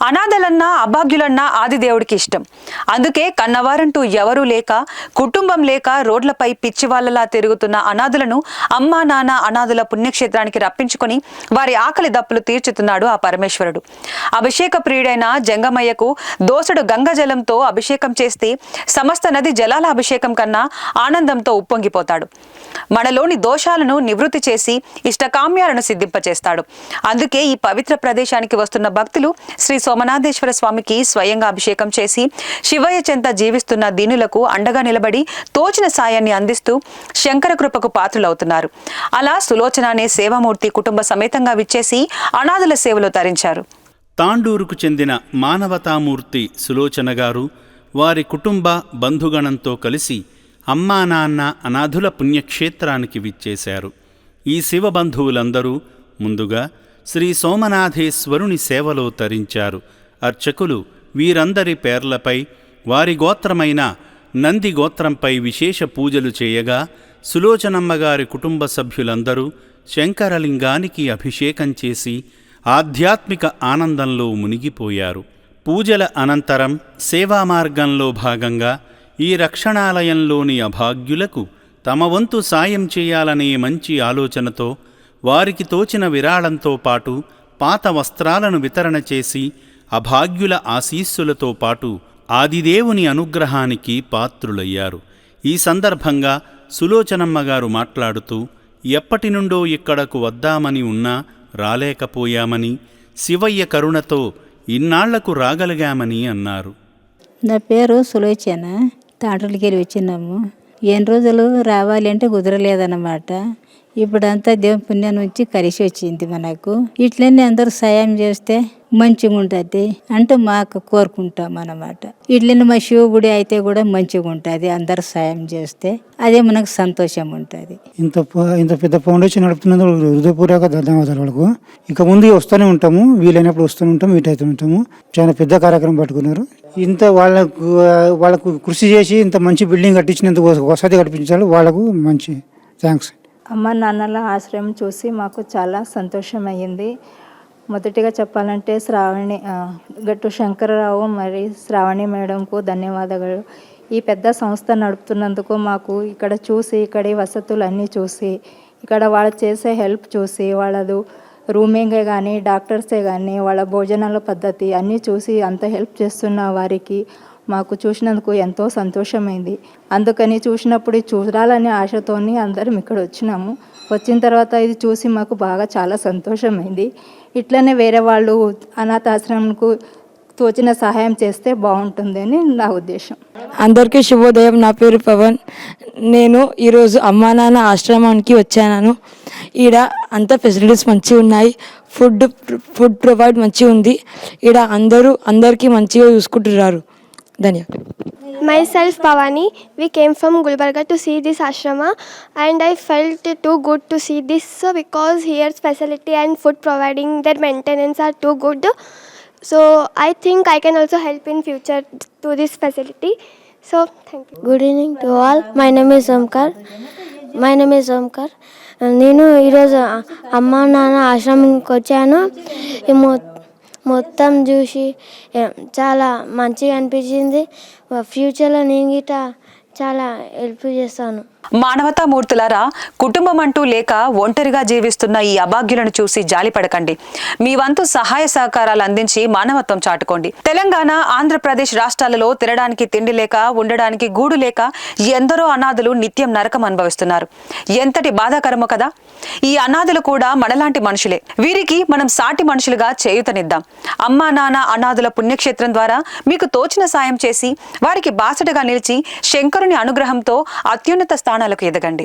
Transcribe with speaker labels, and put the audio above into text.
Speaker 1: అనాథలన్నా అభాగ్యులన్నా ఆదిదేవుడికి ఇష్టం. అందుకే కన్నవారంటూ ఎవరూ లేక, కుటుంబం లేక రోడ్లపై పిచ్చివాళ్లలా తిరుగుతున్న అనాథలను అమ్మా నాన్న అనాథుల పుణ్యక్షేత్రానికి రప్పించుకొని వారి ఆకలి దప్పులు తీర్చుతున్నాడు ఆ పరమేశ్వరుడు. అభిషేక ప్రియుడైన జంగమయ్యకు దోసెడు గంగజలంతో అభిషేకం చేస్తే సమస్త నది జలాల అభిషేకం కన్నా ఆనందంతో ఉప్పొంగిపోతాడు. మనలోని దోషాలను నివృత్తి చేసి ఇష్టకామ్యాలను సిద్ధింపచేస్తాడు. అందుకే ఈ పవిత్ర ప్రదేశానికి వస్తున్న భక్తులు శ్రీ సోమనాథేశ్వర స్వామికి స్వయంగా అభిషేకం చేసి శివయ్య చెంత జీవిస్తున్న దీనులకు అండగా నిలబడి తోచిన సాయాన్ని అందిస్తూ శంకర కృపకు పాత్రులవుతున్నారు. అలా సులోచన అనే సేవామూర్తి కుటుంబ సమేతంగా విచ్చేసి అనాథుల సేవలో తరించారు.
Speaker 2: తాండూరుకు చెందిన మానవతామూర్తి సులోచన గారు వారి కుటుంబ బంధుగణంతో కలిసి అమ్మా నాన్న అనాథుల పుణ్యక్షేత్రానికి విచ్చేశారు. ఈ శివబంధువులందరూ ముందుగా శ్రీ సోమనాథేశ్వరుని సేవలో తరించారు. అర్చకులు వీరందరి పేర్లపై వారి గోత్రమైన నంది గోత్రంపై విశేష పూజలు చేయగా సులోచనమ్మగారి కుటుంబ సభ్యులందరూ శంకరలింగానికి అభిషేకం చేసి ఆధ్యాత్మిక ఆనందంలో మునిగిపోయారు. పూజల అనంతరం సేవామార్గంలో భాగంగా ఈ రక్షణాలయంలోని అభాగ్యులకు తమ వంతు సాయం చేయాలనే మంచి ఆలోచనతో వారికి తోచిన విరాళంతో పాటు పాత వస్త్రాలను వితరణ చేసి అభాగ్యుల ఆశీస్సులతో పాటు ఆదిదేవుని అనుగ్రహానికి పాత్రులయ్యారు. ఈ సందర్భంగా సులోచనమ్మగారు మాట్లాడుతూ ఎప్పటి నుండో ఇక్కడకు వద్దామని ఉన్నా రాలేకపోయామని, శివయ్య కరుణతో ఇన్నాళ్లకు రాగలిగామని అన్నారు.
Speaker 3: నా పేరు సులోచన. తాండ్రులకెళ్ళి వచ్చినాము. ఎన్ని రోజులు రావాలి అంటే కుదరలేదన్నమాట. ఇప్పుడంతా దేవుని పుణ్యం నుంచి కలిసి వచ్చింది మనకు. ఇట్లనే అందరూ సాయం చేస్తే మంచిగా ఉంటుంది అంటే మాకు కోరుకుంటాం అన్నమాట. ఇట్లనే మా శివ గుడి అయితే కూడా మంచిగా ఉంటుంది. అందరూ సాయం చేస్తే అదే మనకు సంతోషం ఉంటుంది.
Speaker 4: ఇంత పెద్ద ఫౌండేషన్ నడుపుతున్నందుకు హృదయపూర్వక ధన్యవాదాలు వాళ్ళకు. ఇక ముందు వస్తూనే ఉంటాము, వీలైనప్పుడు వస్తూనే ఉంటాము, మీట్ అవుతూ ఉంటాము. చాలా పెద్ద కార్యక్రమం పట్టుకున్నారు. ఇంత వాళ్ళకు కృషి చేసి ఇంత మంచి బిల్డింగ్ కట్టించినందుకు, వసతి కట్టించాలి వాళ్ళకు మంచి థ్యాంక్స్.
Speaker 5: అమ్మ నాన్నల ఆశ్రయం చూసి మాకు చాలా సంతోషం అయ్యింది. మొదటిగా చెప్పాలంటే గట్టు శంకరరావు మరి శ్రావణి మేడంకు ధన్యవాదాలు. ఈ పెద్ద సంస్థ నడుపుతున్నందుకు మాకు ఇక్కడ చూసి, ఇక్కడి వసతులు అన్నీ చూసి, ఇక్కడ వాళ్ళు చేసే హెల్ప్ చూసి, వాళ్ళదు రూమింగే కానీ డాక్టర్సే కానీ వాళ్ళ భోజనాల పద్ధతి అన్నీ చూసి అంత హెల్ప్ చేస్తున్న వారికి మాకు చూసినందుకు ఎంతో సంతోషమైంది. అందుకని చూసినప్పుడు చూడాలనే ఆశతోని అందరం ఇక్కడ వచ్చినాము. వచ్చిన తర్వాత ఇది చూసి మాకు బాగా చాలా సంతోషమైంది. ఇట్లనే వేరే వాళ్ళు అనాథాశ్రమంకు తోచిన సహాయం చేస్తే బాగుంటుంది అని నా ఉద్దేశం.
Speaker 6: అందరికీ శుభోదయం. నా పేరు పవన్. నేను ఈరోజు అమ్మా నాన్న ఆశ్రమానికి వచ్చాను. ఈడ అంత ఫెసిలిటీస్ మంచిగా ఉన్నాయి. ఫుడ్ ప్రొవైడ్ మంచిగా ఉంది. ఈడ అందరికీ మంచిగా చూసుకుంటున్నారు. ధన్యవాదాలు.
Speaker 7: Myself Pavani, we came from Gulbarga to see this ashrama and I felt too good to see this because here's facility and food providing, their maintenance are too good. So I think I can also help in future to this facility. So thank you.
Speaker 8: Good evening to all. My name is Omkar. నేను ఈరోజు అమ్మా నాన్న ఆశ్రమంకి వచ్చాను. మొత్తం చూసి చాలా మంచిగా అనిపించింది. ఫ్యూచర్లో నేను గిట్ట చాలా హెల్ప్ చేస్తాను.
Speaker 1: మానవతామూర్తులారా, కుటుంబం అంటూ లేక ఒంటరిగా జీవిస్తున్న ఈ అభాగ్యులను చూసి జాలిపడకండి. మీ వంతు సహాయ సహకారాలు అందించి మానవత్వం చాటుకోండి. తెలంగాణ, ఆంధ్రప్రదేశ్ రాష్ట్రాలలో తినడానికి తిండి లేక, ఉండడానికి గూడు లేక ఎందరో అనాథులు నిత్యం నరకం అనుభవిస్తున్నారు. ఎంతటి బాధాకరమో కదా. ఈ అనాథులు కూడా మనలాంటి మనుషులే. వీరికి మనం సాటి మనుషులుగా చేయూతనిద్దాం. అమ్మా నాన్న అనాథుల పుణ్యక్షేత్రం ద్వారా మీకు తోచిన సాయం చేసి వారికి బాసటగా నిలిచి శంకరుని అనుగ్రహంతో అత్యున్నత స్థానాలకు ఎదగండి.